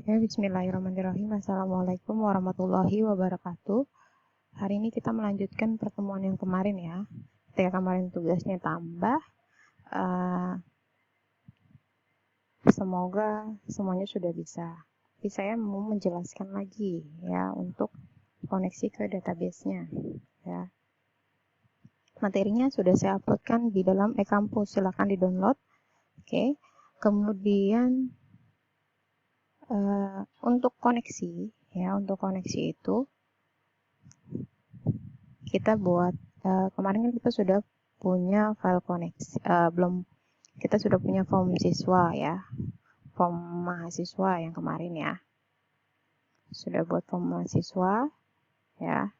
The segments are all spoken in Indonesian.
Oke, bismillahirrahmanirrahim. Assalamualaikum warahmatullahi wabarakatuh. Hari ini kita melanjutkan pertemuan yang kemarin ya. Ketika kemarin tugasnya tambah, semoga semuanya sudah bisa. Tapi saya mau menjelaskan lagi ya untuk koneksi ke database-nya ya. Materinya sudah saya uploadkan di dalam e-kampus, silakan di-download. Oke. Kemudian untuk koneksi itu kita buat kemarin kan kita sudah punya file koneksi, kita sudah punya form siswa ya, form mahasiswa yang kemarin ya, sudah buat form mahasiswa ya.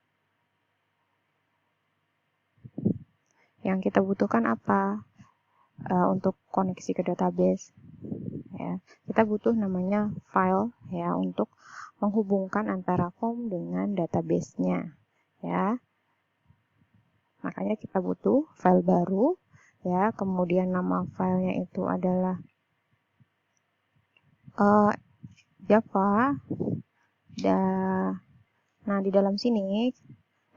Yang kita butuhkan apa untuk koneksi ke database ya, kita butuh namanya file ya untuk menghubungkan antara form dengan database-nya ya. Makanya kita butuh file baru ya, kemudian nama filenya itu adalah Java. Nah, di dalam sini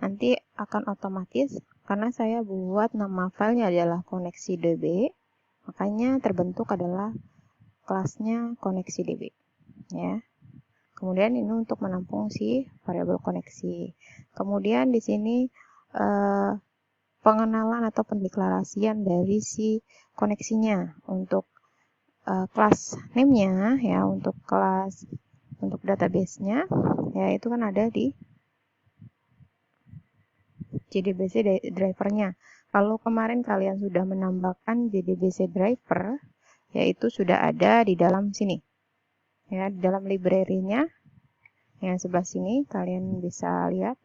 nanti akan otomatis, karena saya buat nama filenya adalah koneksi DB, makanya terbentuk adalah kelasnya koneksi DB ya. Kemudian ini untuk menampung si variabel koneksi. Kemudian di sini pengenalan atau pendeklarasian dari si koneksinya untuk kelas name-nya ya, untuk kelas untuk database-nya ya, itu kan ada di JDBC driver-nya. Kalau kemarin kalian sudah menambahkan JDBC driver, yaitu sudah ada di dalam sini ya, di dalam library-nya yang sebelah sini kalian bisa lihat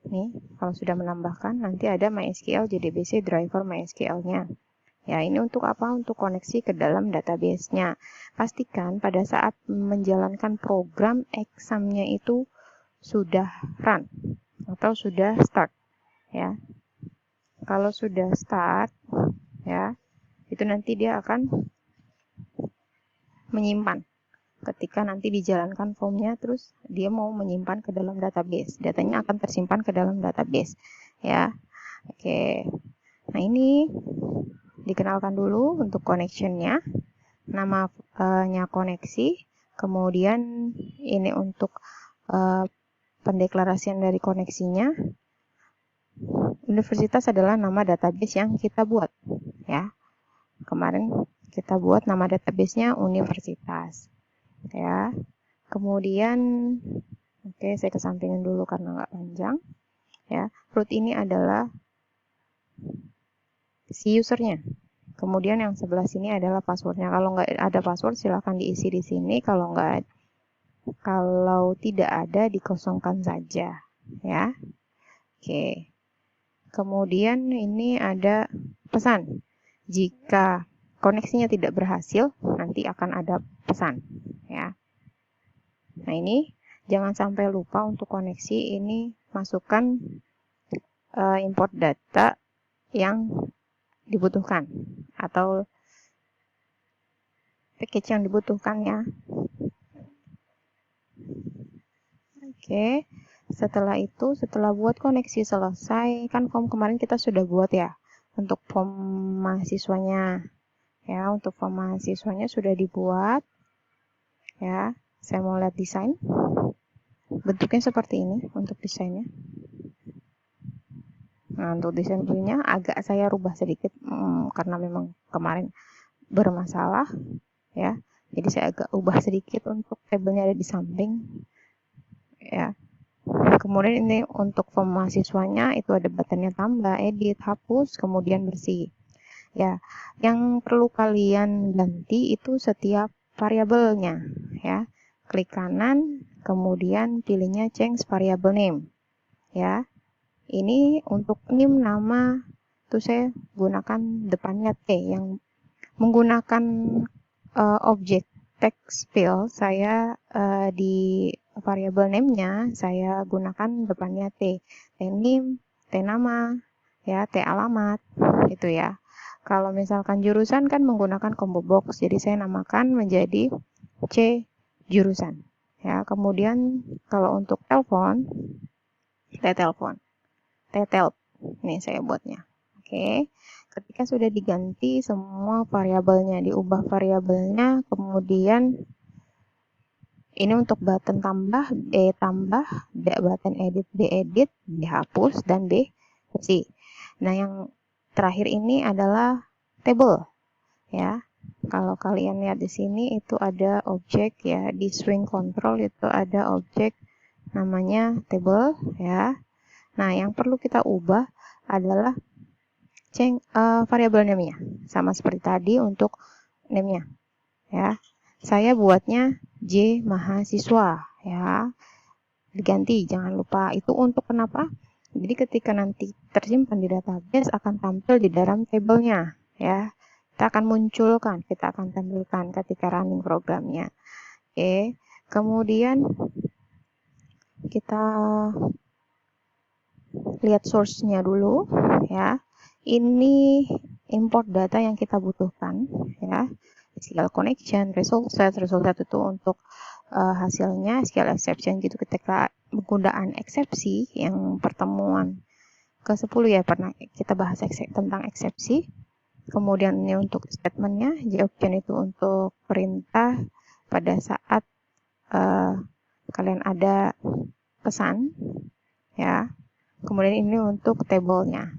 nih. Kalau sudah menambahkan, nanti ada MySQL JDBC driver MySQL-nya ya. Ini untuk apa? Untuk koneksi ke dalam database-nya. Pastikan pada saat menjalankan program exam-nya itu sudah run atau sudah start ya. Kalau sudah start ya, itu nanti dia akan menyimpan. Ketika nanti dijalankan formnya, terus dia mau menyimpan ke dalam database, datanya akan tersimpan ke dalam database ya. Oke, nah ini dikenalkan dulu untuk connection-nya, namanya koneksi, kemudian ini untuk pendeklarasian dari koneksinya. Universitas adalah nama database yang kita buat ya. Kemarin kita buat nama database-nya universitas ya. Kemudian saya kesampingin dulu karena nggak panjang ya. Root ini adalah si usernya, kemudian yang sebelah sini adalah passwordnya. Kalau nggak ada password silahkan diisi di sini, kalau tidak ada dikosongkan saja ya. Oke, kemudian ini ada pesan. Jika koneksinya tidak berhasil, nanti akan ada pesan ya. Nah, ini jangan sampai lupa untuk koneksi ini masukkan import data yang dibutuhkan atau package yang dibutuhkan ya. Oke, setelah buat koneksi selesai, kan form kemarin kita sudah buat ya untuk form mahasiswanya ya. Untuk form mahasiswanya sudah dibuat ya. Saya mau lihat desain, bentuknya seperti ini untuk desainnya. Nah, untuk desain punya agak saya rubah sedikit karena memang kemarin bermasalah ya. Jadi saya agak ubah sedikit untuk tabelnya ada di samping ya. Kemudian ini untuk form mahasiswanya itu ada buttonnya tambah, edit, hapus, kemudian bersih ya. Yang perlu kalian ganti itu setiap variabelnya ya. Klik kanan, kemudian pilihnya change variable name ya. Ini untuk name nama itu saya gunakan depannya T, yang menggunakan objek text field saya di variable name-nya saya gunakan depannya T. T name, T nama ya, T alamat itu ya. Kalau misalkan jurusan kan menggunakan combo box, jadi saya namakan menjadi C jurusan Ya, kemudian kalau untuk telepon, telepon, tetel. Nih saya buatnya. Oke. Ketika sudah diganti semua variabelnya, diubah variabelnya, kemudian ini untuk button tambah, tambah, button edit, edit, dihapus, dan bersih. Nah, yang terakhir ini adalah table, ya. Kalau kalian lihat di sini itu ada objek ya, di swing control itu ada objek namanya table ya. Nah, yang perlu kita ubah adalah variabel name-nya. Sama seperti tadi untuk name-nya ya. Saya buatnya J mahasiswa ya. Diganti, jangan lupa. Itu untuk kenapa? Jadi ketika nanti tersimpan di database akan tampil di dalam tabelnya ya. Kita akan munculkan, kita akan tampilkan ketika running programnya. Oke. Kemudian kita lihat source-nya dulu ya. Ini import data yang kita butuhkan ya. SQL connection, result set itu untuk hasilnya, SQL exception gitu ketika penggunaan eksepsi yang pertemuan ke-10 ya pernah kita bahas tentang eksepsi. Kemudian ini untuk statementnya, JOption itu untuk perintah pada saat kalian ada pesan ya. Kemudian ini untuk tabelnya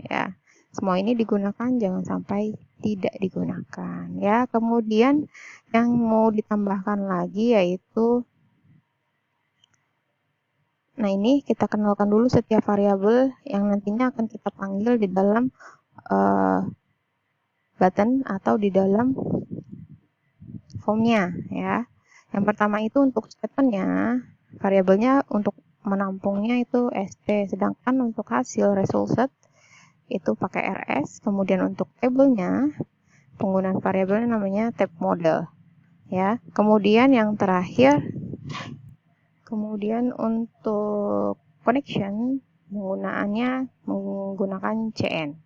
ya. Semua ini digunakan, jangan sampai tidak digunakan ya. Kemudian yang mau ditambahkan lagi yaitu, nah ini kita kenalkan dulu setiap variabel yang nantinya akan kita panggil di dalam button atau di dalam formnya ya. Yang pertama itu untuk statementnya, variabelnya untuk menampungnya itu st, sedangkan untuk hasil result set itu pakai rs. Kemudian untuk tabelnya penggunaan variabelnya namanya tab model ya. Kemudian yang terakhir, kemudian untuk connection penggunaannya menggunakan cn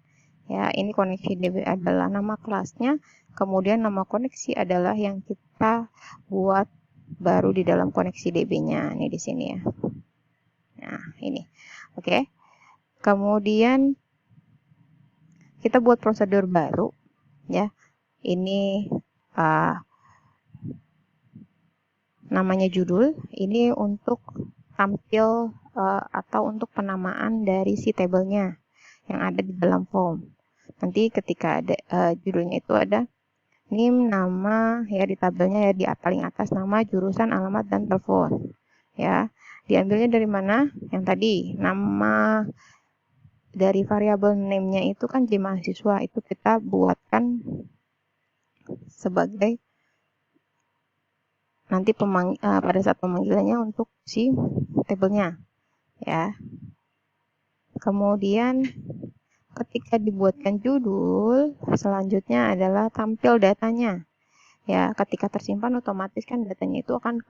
ya. Ini koneksi DB adalah nama kelasnya, kemudian nama koneksi adalah yang kita buat baru di dalam koneksi DB-nya. Ini di sini ya. Nah, ini. Oke. Kemudian kita buat prosedur baru ya. Ini namanya judul. Ini untuk tampil atau untuk penamaan dari si tabelnya yang ada di dalam form. Nanti ketika ada judulnya itu ada name, nama ya, di tabelnya ya di paling atas nama, jurusan, alamat, dan telepon ya. Diambilnya dari mana? Yang tadi nama dari variabel name-nya itu kan J mahasiswa, itu kita buatkan sebagai nanti pada saat pemanggilannya untuk si tabelnya ya. Kemudian ketika dibuatkan judul, selanjutnya adalah tampil datanya ya. Ketika tersimpan otomatis kan datanya itu akan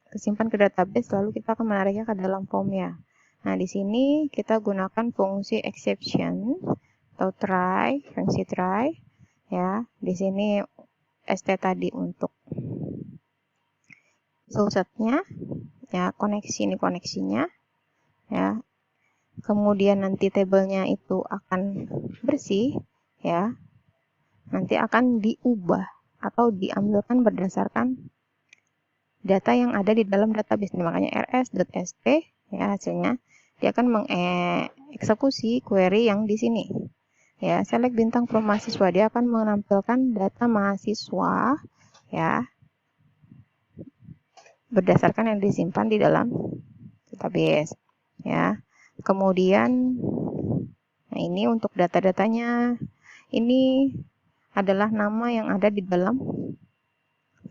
kesimpan ke database, lalu kita akan menariknya ke dalam formnya. Nah, di sini kita gunakan fungsi exception atau try, fungsi try ya. Di sini st tadi untuk source-nya ya, koneksi ini koneksinya ya. Kemudian nanti tabelnya itu akan bersih ya. Nanti akan diubah atau diambilkan berdasarkan data yang ada di dalam database. Makanya rs.st ya, hasilnya dia akan mengeksekusi query yang di sini ya. Select bintang from mahasiswa, dia akan menampilkan data mahasiswa ya berdasarkan yang disimpan di dalam database ya. Kemudian nah ini untuk data-datanya, ini adalah nama yang ada di dalam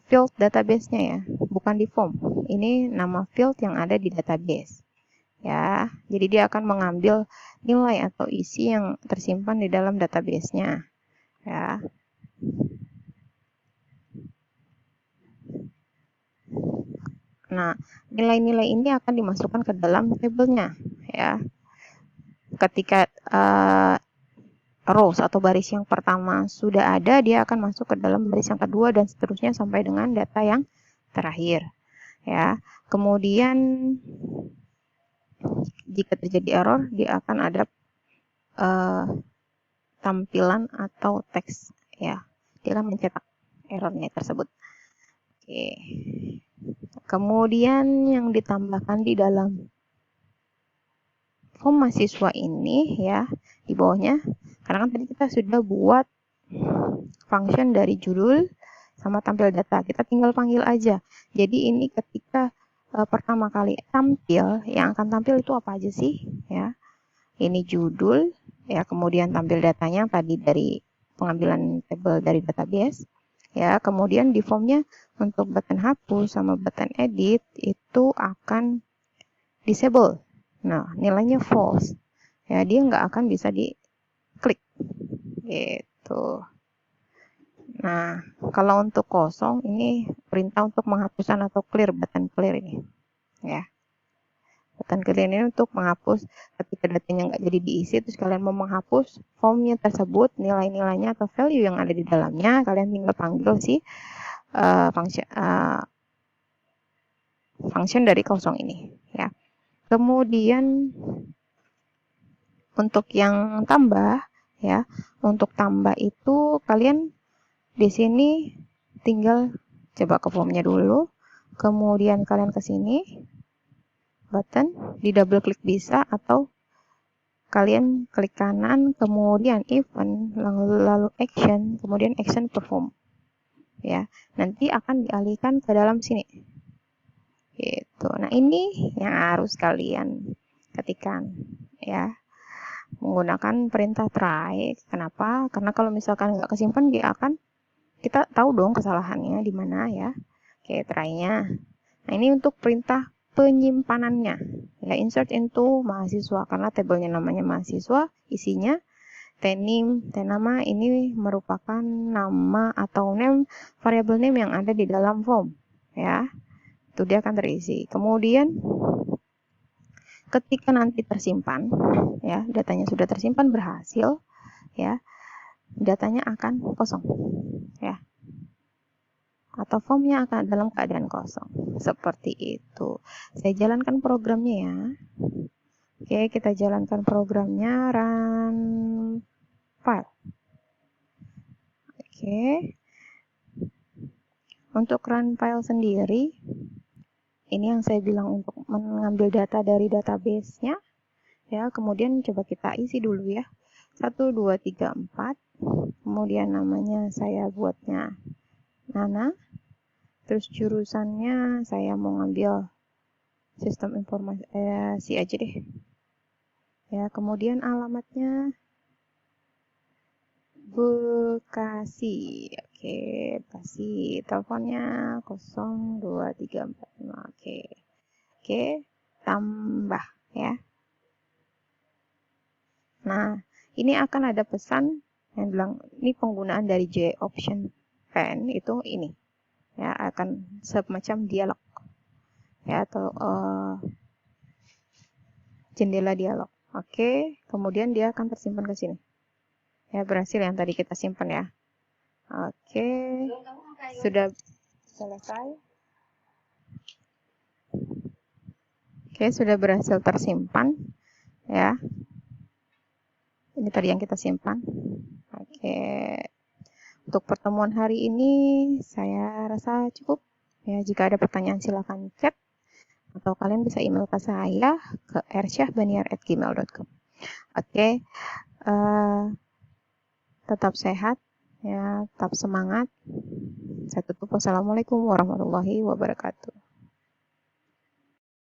field database-nya ya, bukan di form. Ini nama field yang ada di database ya. Jadi dia akan mengambil nilai atau isi yang tersimpan di dalam database-nya ya. Nah, nilai-nilai ini akan dimasukkan ke dalam tabelnya ya. Ketika rows atau baris yang pertama sudah ada, dia akan masuk ke dalam baris yang kedua dan seterusnya sampai dengan data yang terakhir. Ya, kemudian jika terjadi error, dia akan ada tampilan atau teks, ya. Dia akan mencetak errornya tersebut. Oke. Kemudian yang ditambahkan di dalam form mahasiswa ini, ya, di bawahnya, karena kan tadi kita sudah buat function dari judul sama tampil data, kita tinggal panggil aja. Jadi ini ketika pertama kali tampil, yang akan tampil itu apa aja sih, ya. Ini judul, ya, kemudian tampil datanya tadi dari pengambilan tabel dari database, ya. Kemudian di formnya untuk button hapus sama button edit itu akan disable. Nah, nilainya false. Ya, dia nggak akan bisa diklik. Gitu. Nah, kalau untuk kosong, ini perintah untuk menghapuskan atau clear, button clear ini. Ya. Button clear ini untuk menghapus ketika datanya nggak jadi diisi, terus kalian mau menghapus formnya tersebut, nilai-nilainya atau value yang ada di dalamnya, kalian tinggal panggil si function dari kosong ini. Ya. Kemudian untuk yang tambah, ya, untuk tambah itu kalian di sini tinggal coba ke formnya dulu, kemudian kalian ke sini, button, di double klik bisa, atau kalian klik kanan, kemudian event, lalu action, kemudian action perform. Ya, nanti akan dialihkan ke dalam sini. Gitu. Nah, ini yang harus kalian ketikkan, ya. Menggunakan perintah try. Kenapa? Karena kalau misalkan nggak kesimpan, dia akan, kita tahu dong kesalahannya di mana, ya. Oke, try-nya. Nah, ini untuk perintah penyimpanannya. Ya, insert into mahasiswa, karena tabelnya namanya mahasiswa, isinya tname, tnama ini merupakan nama atau name, variable name yang ada di dalam form, ya. Itu dia akan terisi. Kemudian ketika nanti tersimpan, ya, datanya sudah tersimpan berhasil, ya, datanya akan kosong, ya, atau formnya akan dalam keadaan kosong, seperti itu. Saya jalankan programnya, ya. Oke, kita jalankan programnya, run file. Oke, untuk run file sendiri, ini yang saya bilang untuk mengambil data dari database-nya, ya. Kemudian coba kita isi dulu, ya. 1, 2, 3, 4. Kemudian namanya saya buatnya Nana. Terus jurusannya saya mau ngambil sistem informasi aja deh. Ya, kemudian alamatnya Bekasi. Oke, Bekasi. Teleponnya 02345. Oke. Oke, tambah, ya. Nah, ini akan ada pesan yang bilang ini penggunaan dari J option pen itu ini, ya, akan semacam dialog, ya, atau jendela dialog. Oke, kemudian dia akan tersimpan ke sini. Ya, berhasil yang tadi kita simpan, ya. Oke, sudah selesai. Oke, sudah berhasil tersimpan, ya. Ini tadi yang kita simpan. Oke, untuk pertemuan hari ini saya rasa cukup. Ya, jika ada pertanyaan silakan chat atau kalian bisa email ke saya ke ersyahbaniar@gmail.com. Oke, tetap sehat, ya, tetap semangat. Saya tutup. Wassalamualaikum warahmatullahi wabarakatuh.